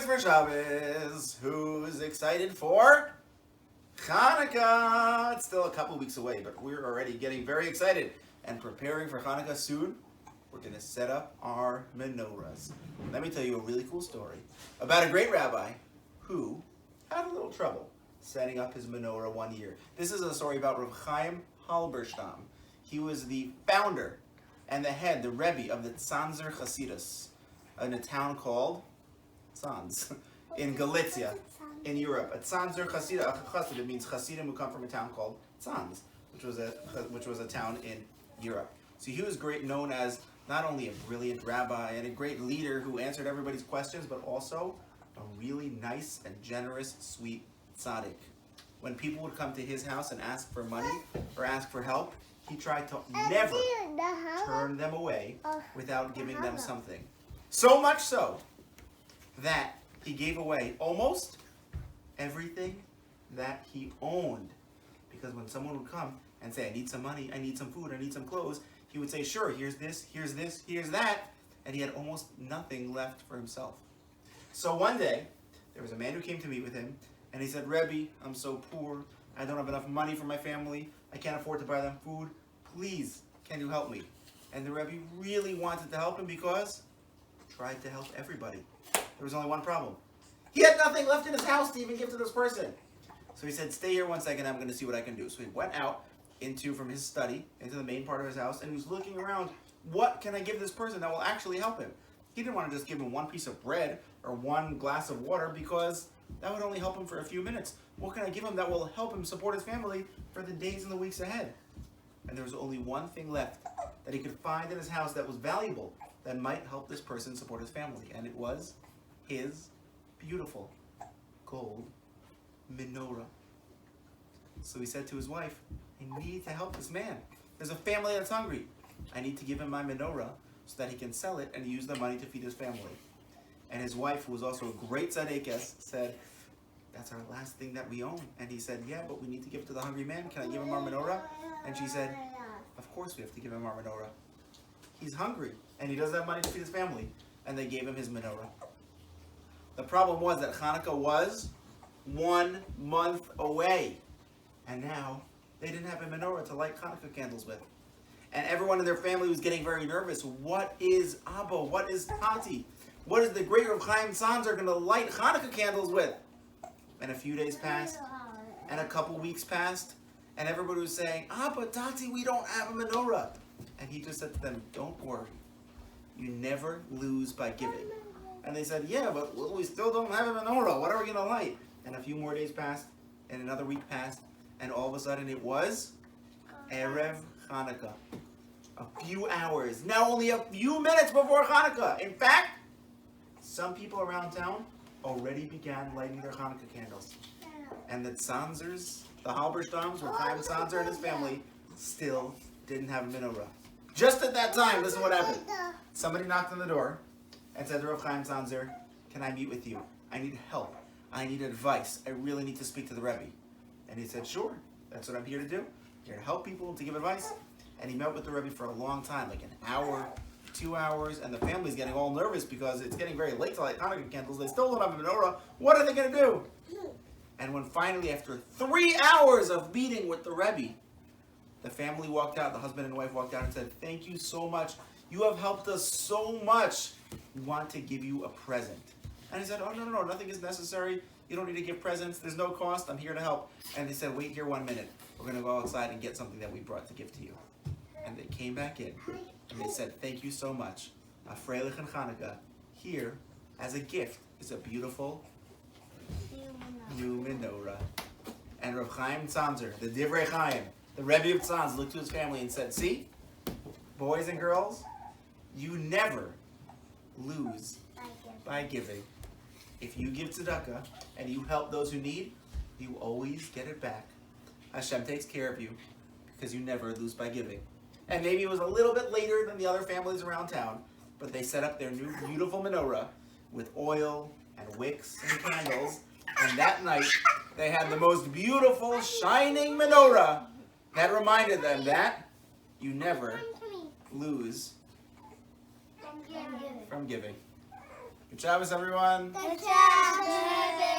for Shabbos. Who's excited for Hanukkah? It's still a couple weeks away, but we're already getting very excited and preparing for Hanukkah soon. We're going to set up our menorahs. Let me tell you a really cool story about a great rabbi who had a little trouble setting up his menorah one year. This is a story about Rav Chaim Halberstam. He was the founder and the head, the Rebbe of the Tzanzer Chasidus in a town called Tzanz in Galicia, in Europe. A Tzanzer Chasidus means Chasidim who come from a town called Tzanz, which was a town in Europe. So he was known as not only a brilliant rabbi and a great leader who answered everybody's questions, but also a really nice and generous, sweet tzaddik. When people would come to his house and ask for money or ask for help, he tried to never turn them away without giving them something. So much so that he gave away almost everything that he owned. Because when someone would come and say, I need some money, I need some food, I need some clothes, he would say, sure, here's this, here's that, and he had almost nothing left for himself. So one day, there was a man who came to meet with him, and he said, Rebbe, I'm so poor, I don't have enough money for my family, I can't afford to buy them food, please, can you help me? And the Rebbe really wanted to help him because he tried to help everybody. There was only one problem. He had nothing left in his house to even give to this person. So he said, stay here 1 second, I'm going to see what I can do. So he went out from his study into the main part of his house, and he was looking around, what can I give this person that will actually help him? He didn't want to just give him one piece of bread or one glass of water because that would only help him for a few minutes. What can I give him that will help him support his family for the days and the weeks ahead? And there was only one thing left that he could find in his house that was valuable, that might help this person support his family. And it was his beautiful gold menorah. So he said to his wife, I need to help this man. There's a family that's hungry. I need to give him my menorah so that he can sell it and use the money to feed his family. And his wife, who was also a great tzaddikas, said, that's our last thing that we own. And he said, yeah, but we need to give it to the hungry man. Can I give him our menorah? And she said, of course we have to give him our menorah. He's hungry and he doesn't have money to feed his family. And they gave him his menorah. The problem was that Hanukkah was 1 month away. And now they didn't have a menorah to light Hanukkah candles with. And everyone in their family was getting very nervous. What is Abba? What is Tati? What is the great Rav Chaim Tzanzer going to light Hanukkah candles with? And a few days passed, and a couple weeks passed, and everybody was saying, Abba, Tati, we don't have a menorah. And he just said to them, don't worry. You never lose by giving. And they said, yeah, but we still don't have a menorah. What are we going to light? And a few more days passed, and another week passed, and all of a sudden it was Erev Hanukkah. A few hours, now only a few minutes before Hanukkah. In fact, some people around town already began lighting their Hanukkah candles. And the Tzanzers, the Halberstams, Rav Chaim Tzanzer and his family, still didn't have a menorah. Just at that time, listen what happened. Somebody knocked on the door and said to Rav Chaim Tzanzer, can I meet with you? I need help. I need advice. I really need to speak to the Rebbe. And he said, sure, that's what I'm here to do. I'm here to help people, to give advice. And he met with the Rebbe for a long time, like an hour, 2 hours, and the family's getting all nervous because it's getting very late to light Hanukkah candles. They still don't have a menorah. What are they going to do? And when finally, after 3 hours of meeting with the Rebbe, the family walked out, the husband and wife walked out and said, thank you so much. You have helped us so much. We want to give you a present. And he said, oh, no, nothing is necessary. You don't need to give presents. There's no cost. I'm here to help. And they said, wait here 1 minute. We're going to go outside and get something that we brought to give to you. And they came back in. And they said, thank you so much. A Freilich and Hanukkah, here, as a gift, is a beautiful new menorah. And Rav Chaim Tzanzer, the Divrei Chaim, the Rebbe of Tzanz, looked to his family and said, see, boys and girls, you never lose by giving. If you give tzedakah and you help those who need, you always get it back. Hashem takes care of you because you never lose by giving. And maybe it was a little bit later than the other families around town, but they set up their new beautiful menorah with oil and wicks and candles. And that night, they had the most beautiful, shining menorah that reminded them that you never lose from giving. Good Shabbos, everyone. Good Shabbos.